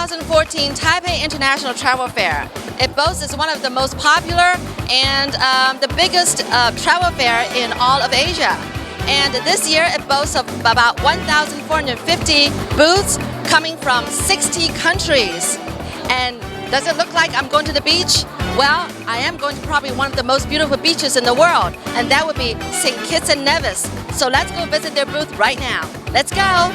2014 Taipei International Travel Fair. It boasts as one of the most popular and the biggest travel fair in all of Asia. And this year it boasts of about 1,450 booths coming from 60 countries. And does it look like I'm going to the beach? Well, I am going to probably one of the most beautiful beaches in the world, and that would be St. Kitts and Nevis. So let's go visit their booth right now. Let's go!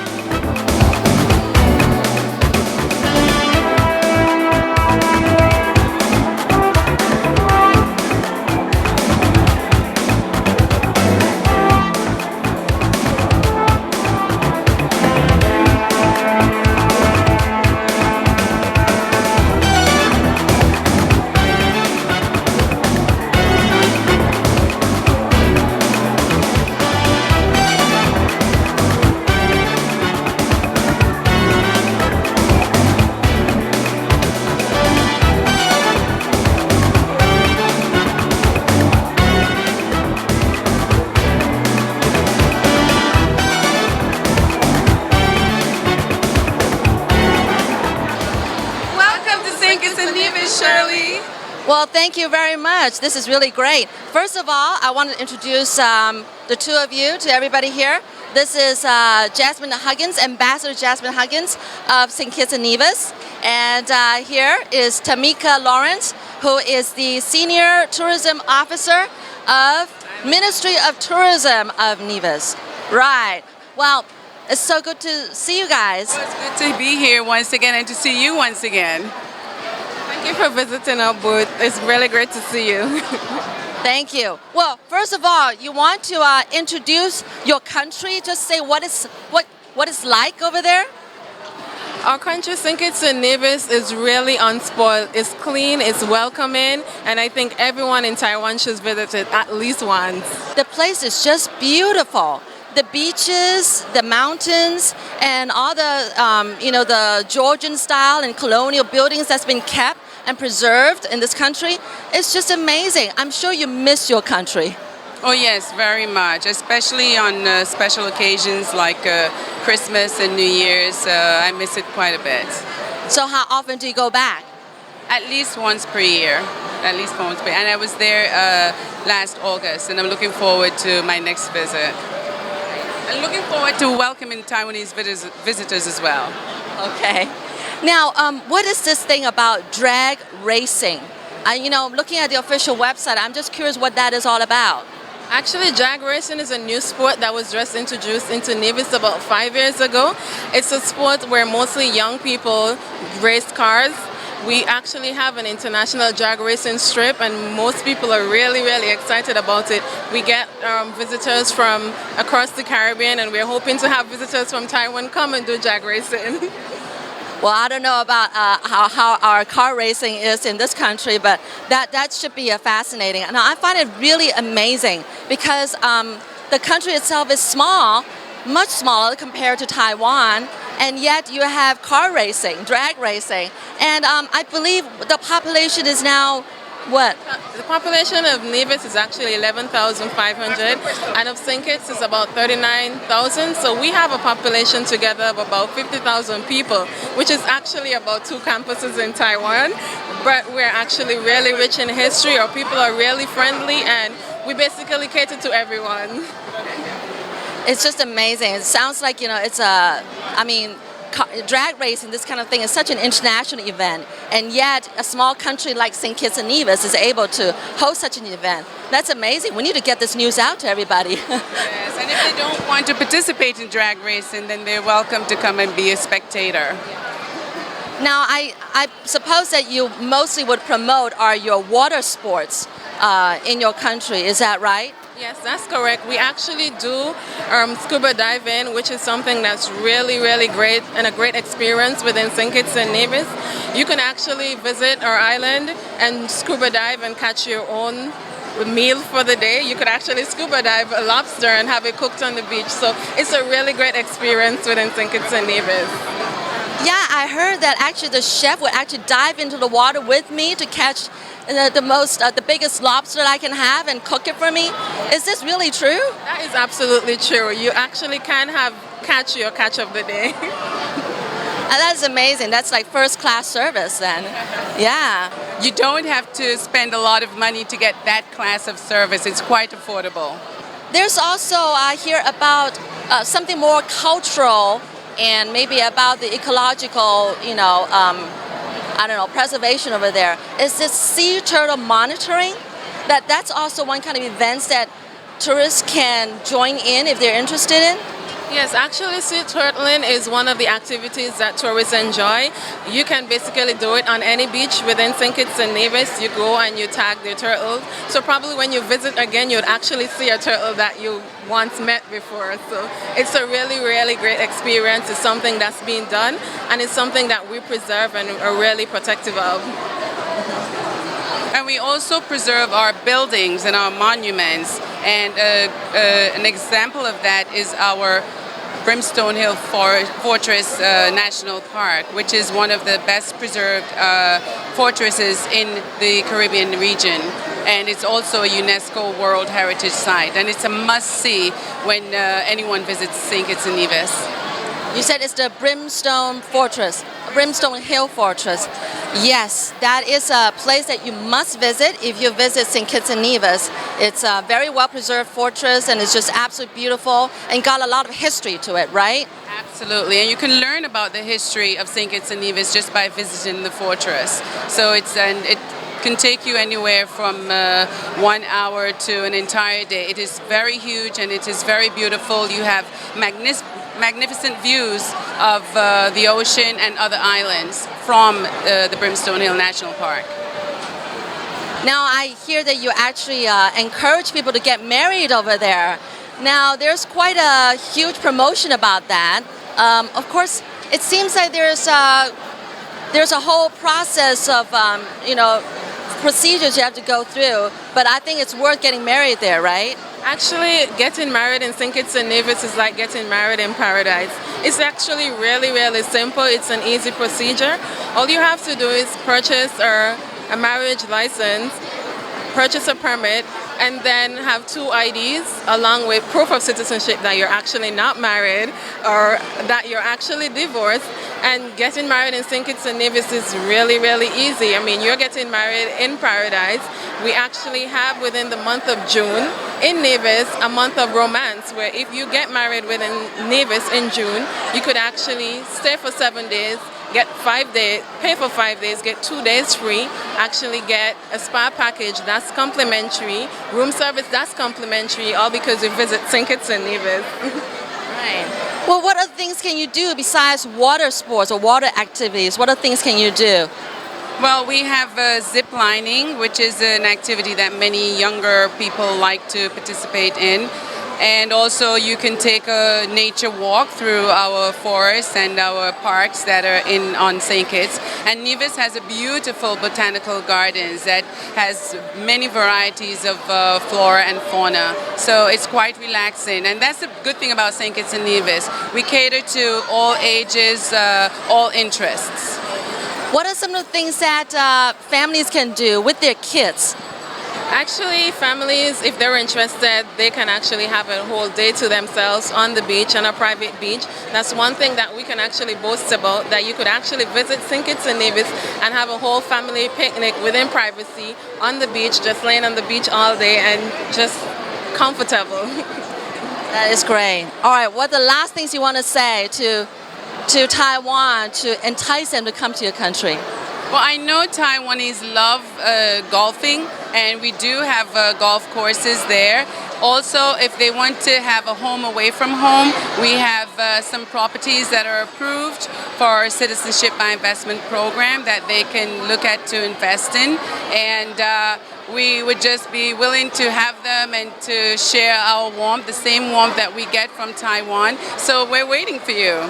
Shirley. Well, thank you very much. This is really great. First of all, I want to introduce the two of you to everybody here. This is Jasmine Huggins, Ambassador Jasmine Huggins of St. Kitts and Nevis. And here is Tamika Lawrence, who is the Senior Tourism Officer of Ministry of Tourism of Nevis. Right. Well, it's so good to see you guys. Well, it's good to be here once again and to see you once again. Thank you for visiting our booth. It's really great to see you. Thank you. Well, first of all, you want to introduce your country, just say what it's like over there? Our country, St. Kitts and Nevis, is really unspoiled. It's clean, it's welcoming, and I think everyone in Taiwan should visit it at least once. The place is just beautiful. The beaches, the mountains, and all the, the Georgian style and colonial buildings that's been kept and preserved in this country. It's just amazing. I'm sure you miss your country. Oh yes, very much, especially on special occasions like Christmas and New Year's. I miss it quite a bit. So how often do you go back? At least once per year. At least once per year. And I was there last August, and I'm looking forward to my next visit. And looking forward to welcoming Taiwanese visitors as well. Okay. Now, what is this thing about drag racing? Looking at the official website, I'm just curious what that is all about. Actually, drag racing is a new sport that was just introduced into Nevis about 5 years ago. It's a sport where mostly young people race cars. We actually have an international drag racing strip, and most people are really, really excited about it. We get visitors from across the Caribbean, and we're hoping to have visitors from Taiwan come and do drag racing. Well, I don't know about how our car racing is in this country, but that should be fascinating. And I find it really amazing because the country itself is small, much smaller compared to Taiwan, and yet you have car racing, drag racing. And I believe the population is now what? The population of Nevis is actually 11,500, and of St. Kitts is about 39,000. So we have a population together of about 50,000 people, which is actually about 2 campuses in Taiwan. But we're actually really rich in history. Our people are really friendly, and we basically cater to everyone. It's just amazing. It sounds like, drag racing, this kind of thing, is such an international event, and yet a small country like St. Kitts and Nevis is able to host such an event. That's amazing. We need to get this news out to everybody. Yes, and if they don't want to participate in drag racing, then they're welcome to come and be a spectator. Now, I suppose that you mostly would promote your water sports in your country. Is that right? Yes, that's correct. We actually do scuba diving, which is something that's really, really great and a great experience within St. Kitts and Nevis. You can actually visit our island and scuba dive and catch your own meal for the day. You could actually scuba dive a lobster and have it cooked on the beach. So it's a really great experience within St. Kitts and Nevis. Yeah, I heard that actually the chef would actually dive into the water with me to catch the biggest lobster I can have and cook it for me. Is this really true? That is absolutely true. You actually can catch your catch of the day. That's amazing. That's like first class service then. Yeah. You don't have to spend a lot of money to get that class of service. It's quite affordable. There's also here about something more cultural and maybe about the ecological, I don't know, preservation over there. Is this sea turtle monitoring? That's also one kind of events that tourists can join in if they're interested in? Yes, actually sea turtling is one of the activities that tourists enjoy. You can basically do it on any beach within St. Kitts and Nevis. You go and you tag the turtles. So probably when you visit again, you'd actually see a turtle that you once met before. So it's a really, really great experience. It's something that's being done, and it's something that we preserve and are really protective of. And we also preserve our buildings and our monuments. And an example of that is our Brimstone Hill Fortress National Park, which is one of the best preserved fortresses in the Caribbean region. And it's also a UNESCO World Heritage Site. And it's a must-see when anyone visits St. Kitts and Nevis. You said it's the Brimstone Fortress, Brimstone Hill Fortress. Yes, that is a place that you must visit if you visit St. Kitts and Nevis. It's a very well-preserved fortress, and it's just absolutely beautiful and got a lot of history to it, right? Absolutely, and you can learn about the history of St. Kitts and Nevis just by visiting the fortress. So it can take you anywhere from 1 hour to an entire day. It is very huge and it is very beautiful. You have magnificent views of the ocean and other islands from the Brimstone Hill National Park. Now I hear that you actually encourage people to get married over there. Now there's quite a huge promotion about that. Of course, it seems like there's a whole process of procedures you have to go through, but I think it's worth getting married there, right? Actually, getting married in St. Kitts and Nevis is like getting married in paradise. It's actually really, really simple. It's an easy procedure. All you have to do is purchase a marriage license, purchase a permit, and then have 2 IDs along with proof of citizenship that you're actually not married or that you're actually divorced. And getting married in St. Kitts and Nevis is really, really easy. I mean, you're getting married in paradise. We actually have within the month of June in Nevis a month of romance, where if you get married within Nevis in June, you could actually stay for 7 days, get 5 days, pay for 5 days, get 2 days free, actually get a spa package that's complimentary, room service that's complimentary, all because you visit St. Kitts and Nevis. Right. Well, what other things can you do besides water sports or water activities? What other things can you do? Well, we have zip lining, which is an activity that many younger people like to participate in. And also you can take a nature walk through our forests and our parks that are on St. Kitts. And Nevis has a beautiful botanical gardens that has many varieties of flora and fauna. So it's quite relaxing. And that's the good thing about St. Kitts and Nevis. We cater to all ages, all interests. What are some of the things that families can do with their kids? Actually, families, if they're interested, they can actually have a whole day to themselves on the beach, on a private beach. That's one thing that we can actually boast about, that you could actually visit St. Kitts and Nevis and have a whole family picnic within privacy on the beach, just laying on the beach all day and just comfortable. That is great. All right, what are the last things you want to say to Taiwan to entice them to come to your country? Well, I know Taiwanese love golfing, and we do have golf courses there. Also, if they want to have a home away from home, we have some properties that are approved for our Citizenship by Investment program that they can look at to invest in. And we would just be willing to have them and to share our warmth, the same warmth that we get from Taiwan. So we're waiting for you.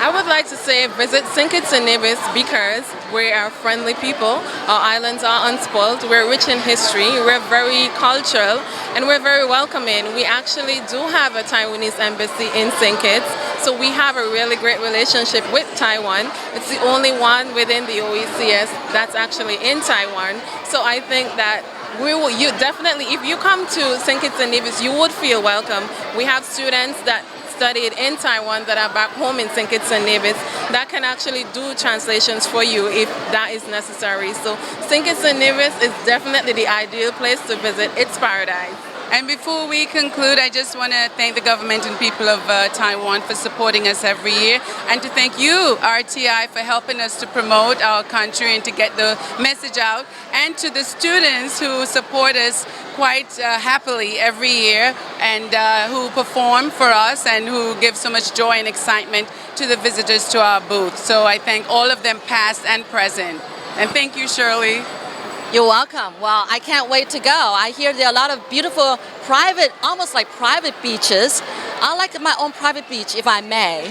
I would like to say visit St. Kitts and Nevis because we are friendly people. Our islands are unspoiled. We're rich in history. We're very cultural and we're very welcoming. We actually do have a Taiwanese embassy in St. Kitts, so we have a really great relationship with Taiwan. It's the only one within the OECS that's actually in Taiwan. So I think that you definitely, if you come to St. Kitts and Nevis, you would feel welcome. We have students that studied in Taiwan that are back home in St. Kitts and Nevis that can actually do translations for you if that is necessary. So St. Kitts and Nevis is definitely the ideal place to visit. It's paradise. And before we conclude, I just want to thank the government and people of Taiwan for supporting us every year, and to thank you, RTI, for helping us to promote our country and to get the message out, and to the students who support us quite happily every year, and who perform for us and who give so much joy and excitement to the visitors to our booth. So I thank all of them, past and present. And thank you, Shirley. You're welcome. Well, I can't wait to go. I hear there are a lot of beautiful private, almost like private beaches. I like my own private beach, if I may.